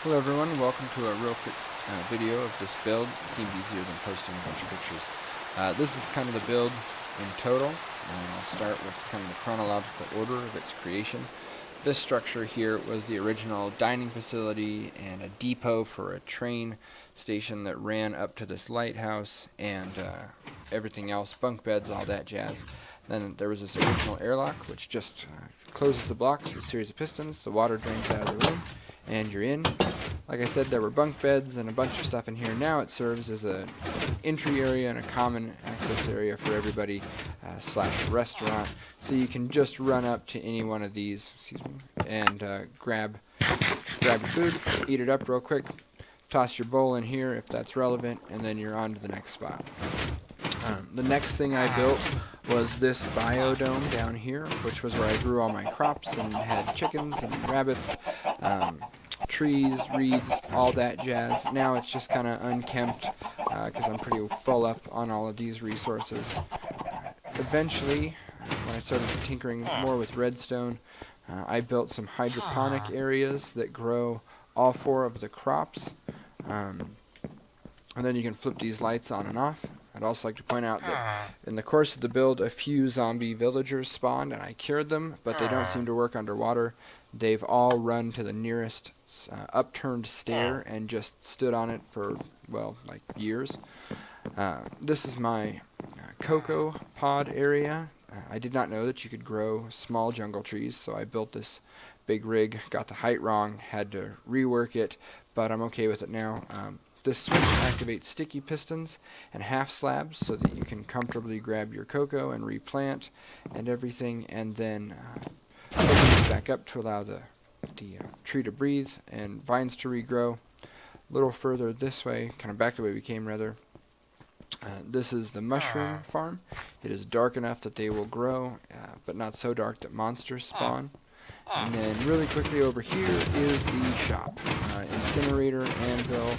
Hello everyone, welcome to a real quick video of this build. It seemed easier than posting a bunch of pictures. This is kind of the build in total. I'll start with kind of the chronological order of its creation. This structure here was the original dining facility and a depot for a train station that ran up to this lighthouse, and everything else, bunk beds, all that jazz. Then there was this original airlock which just closes the blocks with a series of pistons. The water drains out of the room and you're in. Like I said, there were bunk beds and a bunch of stuff in here. Now it serves as an entry area and a common access area for everybody, slash restaurant. So you can just run up to any one of these, and grab your food, eat it up real quick, toss your bowl in here if that's relevant, and then you're on to the next spot. The next thing I built was this biodome down here, which was where I grew all my crops and had chickens and rabbits, trees, reeds, all that jazz. Now it's just kind of unkempt because I'm pretty full up on all of these resources. Eventually, when I started tinkering more with redstone, I built some hydroponic areas that grow all 4 of the crops. And then you can flip these lights on and off. I'd also like to point out that in the course of the build, a few zombie villagers spawned, and I cured them, but they don't seem to work underwater. They've all run to the nearest upturned stair and just stood on it for, well, like years. This is my cocoa pod area. I did not know that you could grow small jungle trees, so I built this big rig, got the height wrong, had to rework it, but I'm okay with it now. This switch activates sticky pistons and half slabs so that you can comfortably grab your cocoa and replant and everything, and then open this back up to allow the tree to breathe and vines to regrow. A little further this way, kind of back the way we came rather, this is the mushroom farm. It is dark enough that they will grow, but not so dark that monsters spawn. And then really quickly over here is the shop. Incinerator, anvil,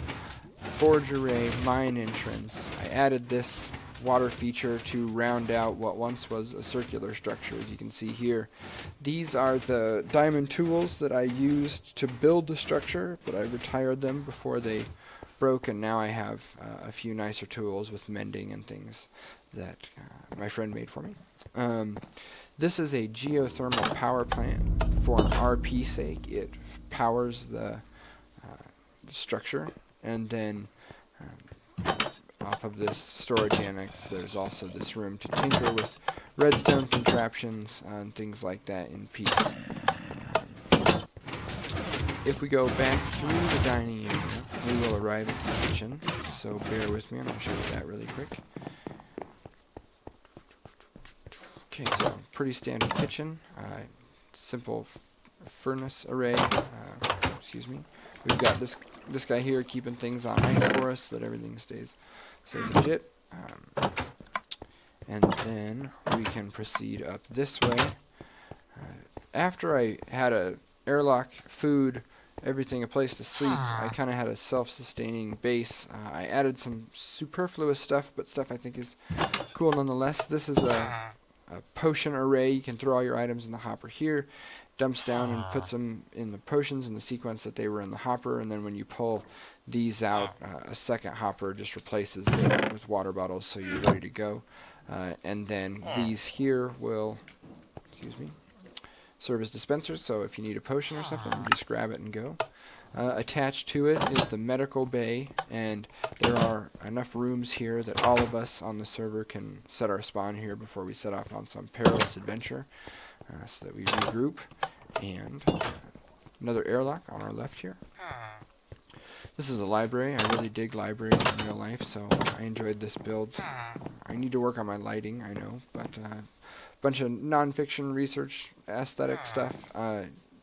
forge array, mine entrance. I added this water feature to round out what once was a circular structure, as you can see here. These are the diamond tools that I used to build the structure, but I retired them before they broke, and now I have a few nicer tools with mending and things that my friend made for me. This is a geothermal power plant for an RP sake. It powers the structure, and then off of this storage annex there's also this room to tinker with redstone contraptions and things like that in peace. If we go back through the dining area, we will arrive at the kitchen, so bear with me and I'll show you that really quick. Okay, so pretty standard kitchen, simple furnace array, We've got this guy here keeping things on ice for us so that everything stays legit. And then we can proceed up this way. After I had a airlock, food, everything, a place to sleep, I kind of had a self-sustaining base. I added some superfluous stuff, but stuff I think is cool nonetheless. This is a potion array. You can throw all your items in the hopper here. Dumps down and puts them in the potions in the sequence that they were in the hopper, and then when you pull these out, a second hopper just replaces it with water bottles, so you're ready to go. And then these here will, serve as dispensers, so if you need a potion or something, you just grab it and go. Attached to it is the medical bay, and there are enough rooms here that all of us on the server can set our spawn here before we set off on some perilous adventure, so that we regroup. And another airlock on our left here. This is a library. I really dig libraries in real life, so I enjoyed this build. I need to work on my lighting, I know, but bunch of non-fiction research aesthetic stuff.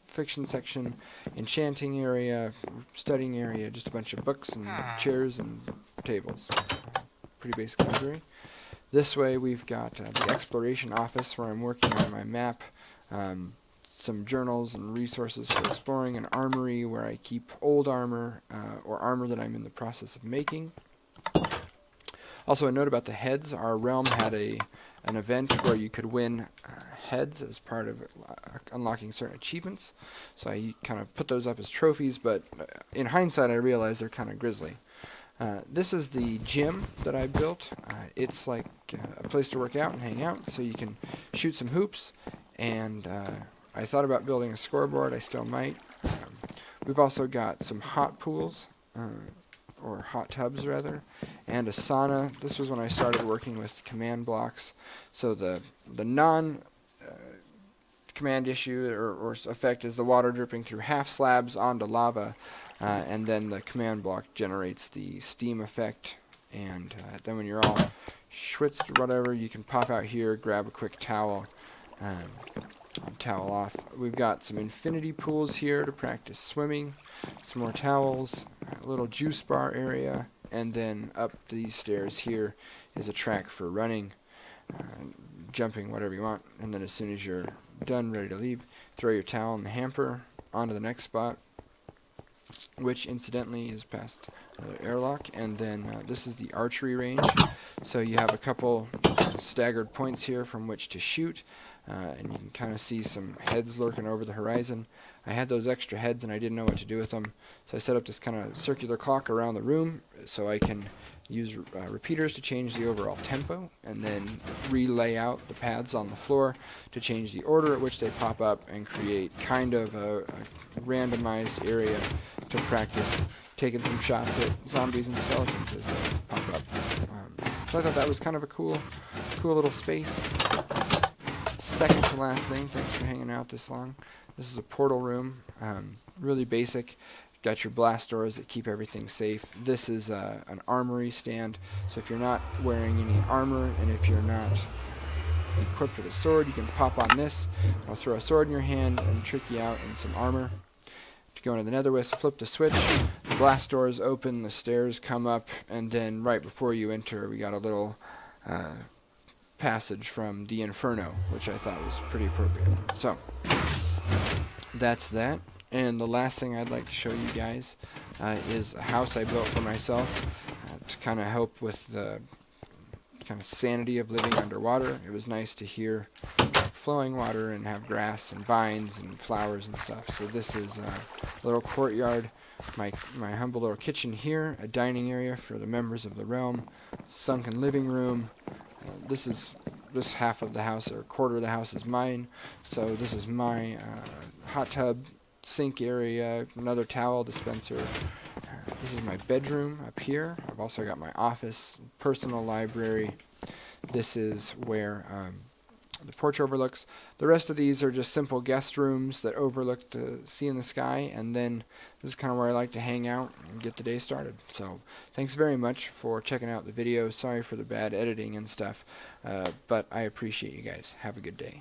Fiction section, enchanting area, studying area, just a bunch of books and chairs and tables. Pretty basic library. This way we've got the exploration office where I'm working on my map, some journals and resources for exploring, an armory where I keep old armor or armor that I'm in the process of making. Also a note about the heads. Our realm had a an event where you could win heads as part of unlocking certain achievements. So I kind of put those up as trophies, but in hindsight I realized they're kind of grisly. This is the gym that I built. It's like a place to work out and hang out, so you can shoot some hoops, and I thought about building a scoreboard. I still might. We've also got some hot pools, or hot tubs rather, and a sauna. This was when I started working with command blocks. So the non command issue or effect is the water dripping through half slabs onto lava, and then the command block generates the steam effect, and then when you're all schwitzed or whatever, you can pop out here, grab a quick towel, towel off. We've got some infinity pools here to practice swimming, some more towels, a little juice bar area, and then up these stairs here is a track for running, jumping, whatever you want, and then as soon as you're done, ready to leave, throw your towel in the hamper onto the next spot, which incidentally is past another airlock. And then this is the archery range, so you have a couple staggered points here from which to shoot, and you can kind of see some heads lurking over the horizon. I had those extra heads and I didn't know what to do with them, so I set up this kind of circular clock around the room so I can use repeaters to change the overall tempo, and then relay out the pads on the floor to change the order at which they pop up and create kind of a randomized area to practice taking some shots at zombies and skeletons as they pop up. So I thought that was kind of a cool little space. Second to last thing, thanks for hanging out this long. This is a portal room, really basic. Got your blast doors that keep everything safe. This is an armory stand, so if you're not wearing any armor and if you're not equipped with a sword, you can pop on this. I'll throw a sword in your hand and trick you out in some armor. To go into the nether with, flip the switch, the blast doors open, the stairs come up, and then right before you enter we got a little passage from the Inferno, which I thought was pretty appropriate. So that's that. And the last thing I'd like to show you guys is a house I built for myself to kind of help with the kind of sanity of living underwater. It was nice to hear flowing water and have grass and vines and flowers and stuff. So this is a little courtyard, my humble little kitchen here, a dining area for the members of the realm, sunken living room. This half of the house, or a quarter of the house, is mine. So this is my hot tub, sink area, another towel dispenser. This is my bedroom up here. I've also got my office, personal library. This is where the porch overlooks. The rest of these are just simple guest rooms that overlook the sea and the sky, and then this is kind of where I like to hang out and get the day started. So thanks very much for checking out the video. Sorry for the bad editing and stuff, but I appreciate you guys. Have a good day.